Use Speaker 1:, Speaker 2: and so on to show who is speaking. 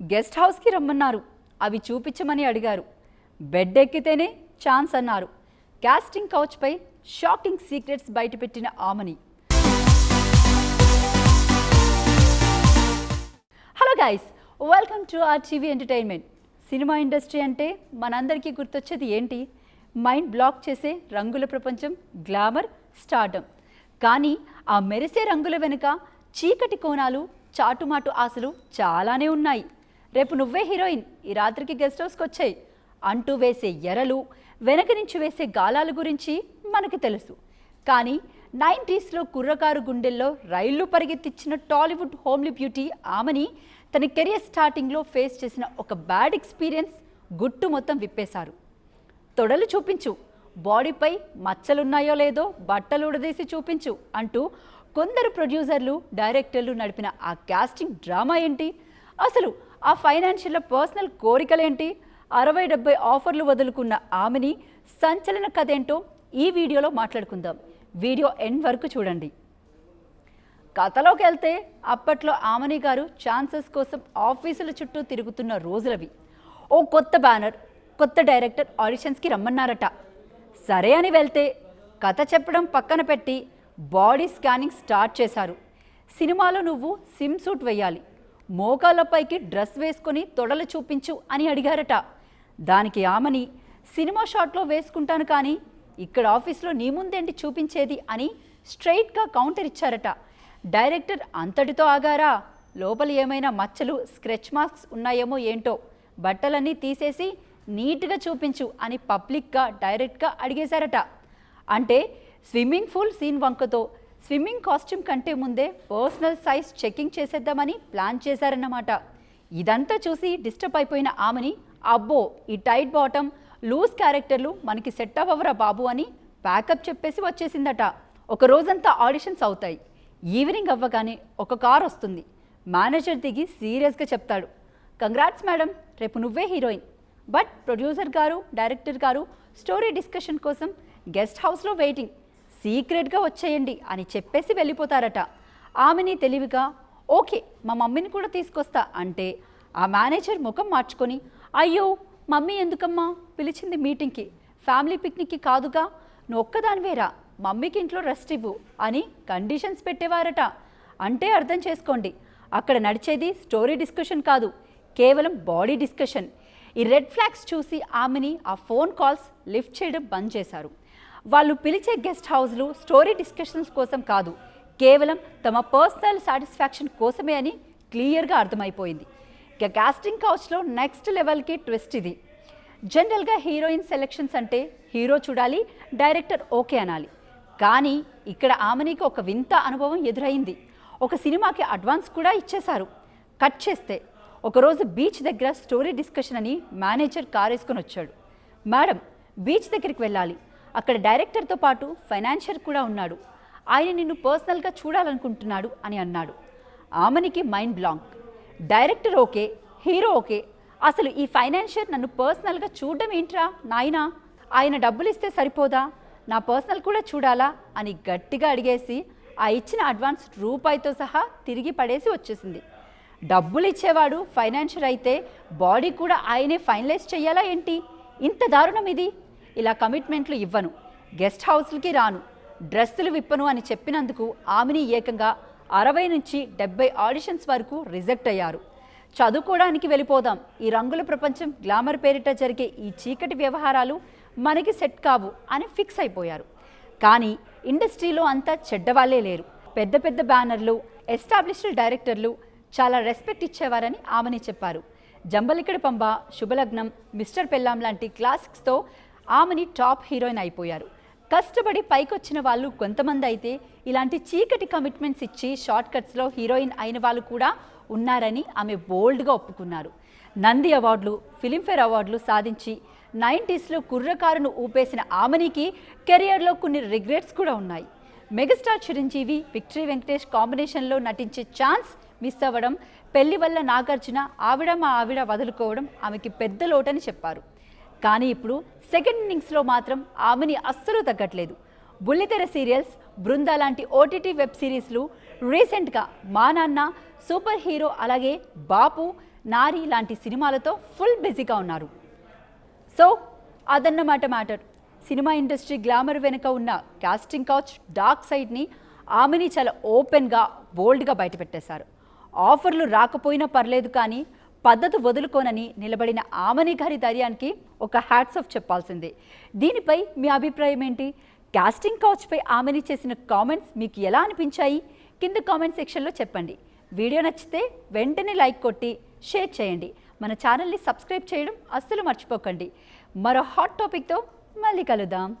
Speaker 1: Guest హౌస్కి రమ్మన్నారు, అవి చూపించమని అడిగారు. బెడ్ ఎక్కితేనే ఛాన్స్ అన్నారు. కాస్టింగ్ కౌచ్పై షాకింగ్ సీక్రెట్స్ బయటపెట్టిన Aamani. Hello guys, welcome to RTV entertainment. Cinema industry అంటే మనందరికీ గుర్తొచ్చేది ఏంటి? మైండ్ బ్లాక్ చేసే రంగుల ప్రపంచం, గ్లామర్, స్టార్డమ్. కానీ ఆ మెరిసే రంగుల వెనుక చీకటి కోణాలు, చాటుమాటు ఆశలు చాలానే ఉన్నాయి. రేపు నువ్వే హీరోయిన్, ఈ రాత్రికి గెస్ట్ హౌస్కి వచ్చాయి అంటూ వేసే ఎరలు, వెనక నుంచి వేసే గాలాల గురించి మనకు తెలుసు. కానీ 90స్లో కుర్రకారు గుండెల్లో రైళ్లు పరిగెత్తించిన టాలీవుడ్ హోమ్లీ బ్యూటీ ఆమని తన కెరియర్ స్టార్టింగ్లో ఫేస్ చేసిన ఒక బ్యాడ్ ఎక్స్పీరియన్స్ గుట్టు మొత్తం విప్పేశారు. తొడలు చూపించు, బాడీపై మచ్చలున్నాయో లేదో బట్టలు ఉడదీసి చూపించు అంటూ కొందరు ప్రొడ్యూసర్లు, డైరెక్టర్లు నడిపిన ఆ కాస్టింగ్ డ్రామా ఏంటి? అసలు ఆ ఫైనాన్షియల్ పర్సనల్ కోరికలేంటి? 60-70 ఆఫర్లు వదులుకున్న ఆమెని సంచలన కథ ఏంటో ఈ వీడియోలో మాట్లాడుకుందాం. వీడియో ఎండ్ వరకు చూడండి. కథలోకి వెళ్తే అప్పట్లో ఆమని గారు ఛాన్సెస్ కోసం ఆఫీసుల చుట్టూ తిరుగుతున్న రోజులవి. ఓ కొత్త బ్యానర్, కొత్త డైరెక్టర్ ఆడిషన్స్కి రమ్మన్నారట. సరే అని వెళ్తే కథ చెప్పడం పక్కన పెట్టి బాడీ స్కానింగ్ స్టార్ట్ చేశారు. సినిమాలో నువ్వు సిమ్ సూట్ వేయాలి, మోకాళ్ళపైకి డ్రెస్ వేసుకొని తొడలు చూపించు అని అడిగారట. దానికి ఆమని సినిమా షాట్లో వేసుకుంటాను కానీ ఇక్కడ ఆఫీస్లో నీ ముందేంటి చూపించేది అని స్ట్రైట్గా కౌంటర్ ఇచ్చారట. డైరెక్టర్ అంతటితో ఆగారా? లోపల ఏమైనా మచ్చలు, స్క్రెచ్ మార్క్స్ ఉన్నాయేమో ఏంటో, బట్టలన్నీ తీసేసి నీట్గా చూపించు అని పబ్లిక్గా డైరెక్ట్గా అడిగేశారట. అంటే స్విమ్మింగ్ పూల్ సీన్ వంకతో స్విమ్మింగ్ కాస్ట్యూమ్ కంటే ముందే పర్సనల్ సైజ్ చెకింగ్ చేసేద్దామని ప్లాన్ చేశారన్నమాట. ఇదంతా చూసి డిస్టర్బ్ అయిపోయిన ఆమెని, అబ్బో ఈ టైట్ బాటమ్, లూజ్ క్యారెక్టర్లు మనకి సెట్ అవ్వరా బాబు అని ప్యాకప్ చెప్పేసి వచ్చేసిందట. ఒక రోజంతా ఆడిషన్స్ అవుతాయి. ఈవినింగ్ అవ్వగానే ఒక కార్ వస్తుంది. మేనేజర్ దిగి సీరియస్గా చెప్తాడు, కంగ్రాట్స్ మేడం, రేపు నువ్వే హీరోయిన్. బట్ ప్రొడ్యూసర్ గారు, డైరెక్టర్ గారు స్టోరీ డిస్కషన్ కోసం గెస్ట్ హౌస్లో వెయిటింగ్, సీక్రెట్గా వచ్చేయండి అని చెప్పేసి వెళ్ళిపోతారట. ఆమెని తెలివిగా ఓకే మా మమ్మీని కూడా తీసుకొస్తా అంటే ఆ మేనేజర్ ముఖం మార్చుకొని, అయ్యో మమ్మీ ఎందుకమ్మా పిలిచింది మీటింగ్కి, ఫ్యామిలీ పిక్నిక్కి కాదుగా, నువ్వు ఒక్కదానివేరా, మమ్మీకి ఇంట్లో రెస్ట్ ఇవ్వు అని కండిషన్స్ పెట్టేవారట. అంటే అర్థం చేసుకోండి, అక్కడ నడిచేది స్టోరీ డిస్కషన్ కాదు, కేవలం బాడీ డిస్కషన్. ఈ రెడ్ ఫ్లాగ్స్ చూసి ఆమెని ఆ ఫోన్ కాల్స్ లిఫ్ట్ చేయడం బంద్ చేశారు. వాళ్ళు పిలిచే గెస్ట్ హౌస్లు స్టోరీ డిస్కషన్స్ కోసం కాదు, కేవలం తమ పర్సనల్ సాటిస్ఫాక్షన్ కోసమే అని క్లియర్గా అర్థమైపోయింది. ఇక కాస్టింగ్ కౌచ్లో నెక్స్ట్ లెవెల్కి ట్విస్ట్ ఇది. జనరల్గా హీరోయిన్ సెలెక్షన్స్ అంటే హీరో చూడాలి, డైరెక్టర్ ఓకే అనాలి. కానీ ఇక్కడ ఆమెనికి ఒక వింత అనుభవం ఎదురైంది. ఒక సినిమాకి అడ్వాన్స్ కూడా ఇచ్చేశారు. కట్ చేస్తే ఒకరోజు బీచ్ దగ్గర స్టోరీ డిస్కషన్ అని మేనేజర్ కార్ వేసుకొని వచ్చాడు. మేడం, బీచ్ దగ్గరికి వెళ్ళాలి, అక్కడ డైరెక్టర్తో పాటు ఫైనాన్షియర్ కూడా ఉన్నాడు, ఆయన నిన్ను పర్సనల్గా చూడాలనుకుంటున్నాడు అని అన్నాడు. ఆమెనికి mind blank. Director okay, hero okay, అసలు ఈ ఫైనాన్షియర్ నన్ను పర్సనల్గా చూడడం ఏంట్రా నాయనా, ఆయన డబ్బులు ఇస్తే సరిపోదా, నా పర్సనల్ కూడా చూడాలా అని గట్టిగా అడిగేసి ఆ ఇచ్చిన అడ్వాన్స్ రూపాయితో సహా తిరిగి పడేసి వచ్చేసింది. డబ్బులు ఇచ్చేవాడు ఫైనాన్షియర్ అయితే బాడీ కూడా ఆయనే ఫైనలైజ్ చెయ్యాలా ఏంటి? ఇంత దారుణం ఇది. ఇలా కమిట్మెంట్లు ఇవ్వను, గెస్ట్ హౌస్లకి రాను, డ్రెస్సులు విప్పను అని చెప్పినందుకు ఆమెని ఏకంగా 60 నుంచి 70 ఆడిషన్స్ వరకు రిజెక్ట్ అయ్యారు. చదువుకోవడానికి వెళ్ళిపోదాం, ఈ రంగుల ప్రపంచం, గ్లామర్ పేరిట జరిగే ఈ చీకటి వ్యవహారాలు మనకి సెట్ కావు అని ఫిక్స్ అయిపోయారు. కానీ ఇండస్ట్రీలో అంతా చెడ్డవాళ్లే లేరు. పెద్ద పెద్ద బ్యానర్లు, ఎస్టాబ్లిష్డ్ డైరెక్టర్లు చాలా రెస్పెక్ట్ ఇచ్చేవారని ఆమెని చెప్పారు. జంబలికడి పంబ, శుభలగ్నం, మిస్టర్ పెల్లాం లాంటి క్లాసిక్స్తో ఆమెని టాప్ హీరోయిన్ అయిపోయారు. కష్టపడి పైకొచ్చిన వాళ్ళు కొంతమంది అయితే ఇలాంటి చీకటి కమిట్మెంట్స్ ఇచ్చి షార్ట్ కట్స్లో హీరోయిన్ అయిన వాళ్ళు కూడా ఉన్నారని ఆమె బోల్డ్గా ఒప్పుకున్నారు. నంది అవార్డులు, ఫిలింఫేర్ అవార్డులు సాధించి 90స్లో కుర్రకారును ఊపేసిన ఆమెనికి కెరియర్లో కొన్ని రిగ్రెట్స్ కూడా ఉన్నాయి. మెగాస్టార్ చిరంజీవి, విక్టరీ వెంకటేష్ కాంబినేషన్లో నటించే ఛాన్స్ మిస్ అవ్వడం, పెళ్లి వల్ల నాగార్జున ఆవిడ మా ఆవిడ వదులుకోవడం ఆమెకి పెద్ద లోటని చెప్పారు. కానీ ఇప్పుడు సెకండ్ ఇన్నింగ్స్లో మాత్రం ఆమెని అస్సలు తగ్గట్లేదు. బుల్లితెర సీరియల్స్, బృందా లాంటి ఓటీటీ వెబ్ సిరీస్లు, రీసెంట్గా మా నాన్న, సూపర్ హీరో, అలాగే బాపు, నారి లాంటి సినిమాలతో ఫుల్ బిజీగా ఉన్నారు. సో అదన్నమాట మ్యాటర్. సినిమా ఇండస్ట్రీ గ్లామర్ వెనుక ఉన్న కాస్టింగ్ కౌచ్ డార్క్ సైడ్ని ఆమెని చాలా ఓపెన్గా బోల్డ్గా బయటపెట్టేశారు. ఆఫర్లు రాకపోయినా పర్లేదు కానీ పద్ధతి వదులుకోనని నిలబడిన ఆమెని గారి ధైర్యానికి ఒక హ్యాట్స్ ఆఫ్ చెప్పాల్సిందే. దీనిపై మీ అభిప్రాయం ఏంటి? కాస్టింగ్ కౌచ్పై ఆమెని చేసిన కామెంట్స్ మీకు ఎలా అనిపించాయి? కింద కామెంట్ సెక్షన్లో చెప్పండి. వీడియో నచ్చితే వెంటనే లైక్ కొట్టి షేర్ చేయండి. మన ఛానల్ని సబ్స్క్రైబ్ చేయడం అస్సలు మర్చిపోకండి. మరో హాట్ టాపిక్తో మళ్ళీ కలుద్దాం.